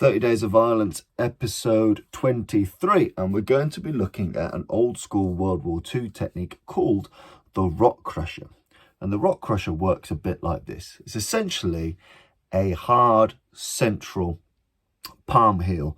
30 Days of Violence, episode 23, and we're going to be looking at an old school World War II technique called the rock crusher. And the rock crusher works a bit like this. It's essentially a hard central palm heel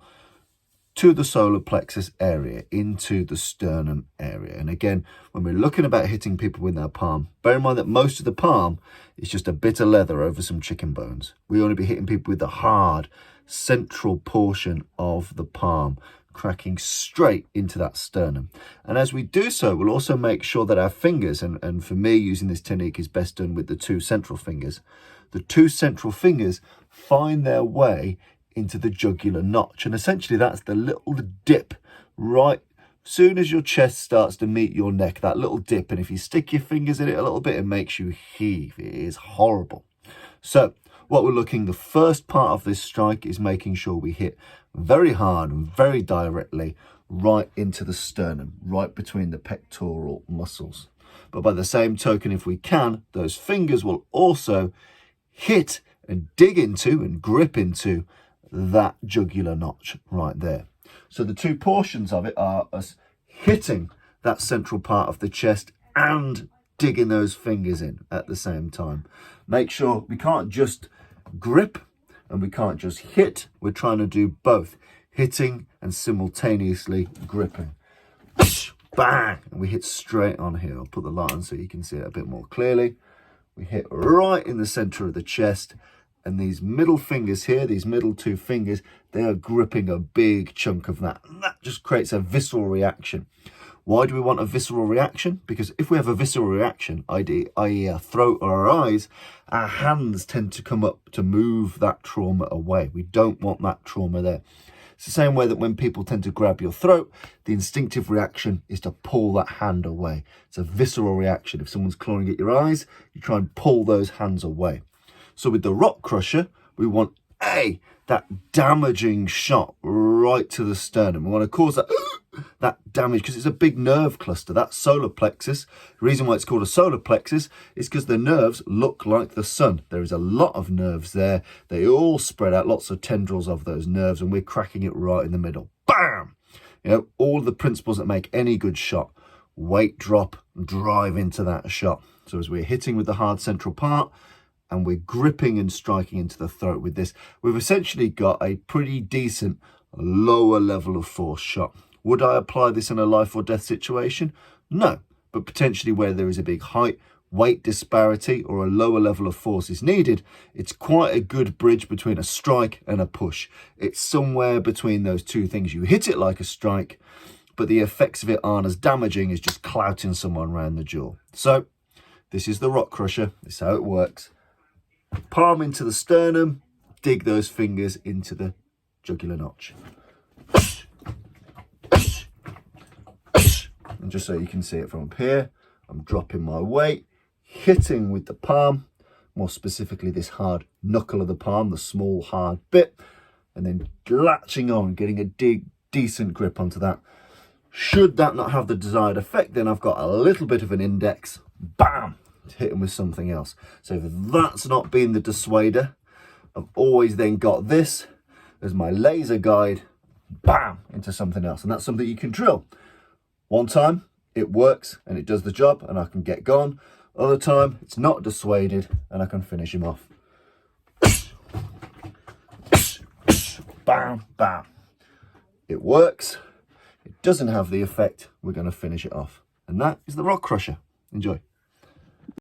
to the solar plexus area, into the sternum area. And again, when we're looking about hitting people with their palm, bear in mind that most of the palm is just a bit of leather over some chicken bones. We want to be hitting people with the hard central portion of the palm, cracking straight into that sternum. And as we do so, we'll also make sure that our fingers, and for me using this technique is best done with the two central fingers, the two central fingers find their way into the jugular notch. And essentially that's the little dip right soon as your chest starts to meet your neck, that little dip. And if you stick your fingers in it a little bit, it makes you heave. It is horrible. So what we're looking, the first part of this strike is making sure we hit very hard and very directly right into the sternum, right between the pectoral muscles. But by the same token, if we can, those fingers will also hit and dig into and grip into that jugular notch right there. So the two portions of it are us hitting that central part of the chest and digging those fingers in at the same time. Make sure we can't just grip and we can't just hit. We're trying to do both, hitting and simultaneously gripping. Bang! And we hit straight on here. I'll put the light on so you can see it a bit more clearly. We hit right in the center of the chest, and these middle fingers here, these middle two fingers, they are gripping a big chunk of that. And that just creates a visceral reaction. Why do we want a visceral reaction? Because if we have a visceral reaction, i.e. our throat or our eyes, our hands tend to come up to move that trauma away. We don't want that trauma there. It's the same way that when people tend to grab your throat, the instinctive reaction is to pull that hand away. It's a visceral reaction. If someone's clawing at your eyes, you try and pull those hands away. So with the rock crusher, we want that damaging shot right to the sternum. We want to cause that damage because it's a big nerve cluster, that solar plexus. The reason why it's called a solar plexus is because the nerves look like the sun. There is a lot of nerves there. They all spread out, lots of tendrils of those nerves, and we're cracking it right in the middle. Bam! You know, all the principles that make any good shot. Weight drop, drive into that shot. So as we're hitting with the hard central part, and we're gripping and striking into the throat with this, we've essentially got a pretty decent lower level of force shot. Would I apply this in a life or death situation? No, but potentially where there is a big height, weight disparity or a lower level of force is needed, it's quite a good bridge between a strike and a push. It's somewhere between those two things. You hit it like a strike, but the effects of it aren't as damaging as just clouting someone around the jaw. So this is the rock crusher. This is how it works. Palm into the sternum, dig those fingers into the jugular notch. And just so you can see it from up here, I'm dropping my weight, hitting with the palm, more specifically this hard knuckle of the palm, the small hard bit, and then latching on, getting a decent grip onto that. Should that not have the desired effect, then I've got a little bit of an index, bam, hit him with something else. So if that's not been the dissuader, I've always then got this as my laser guide, bam, into something else. And that's something you can drill. One time it works and it does the job and I can get gone. Other time it's not dissuaded and I can finish him off. Bam, bam. It works. It doesn't have the effect. We're going to finish it off. And that is the rock crusher. Enjoy.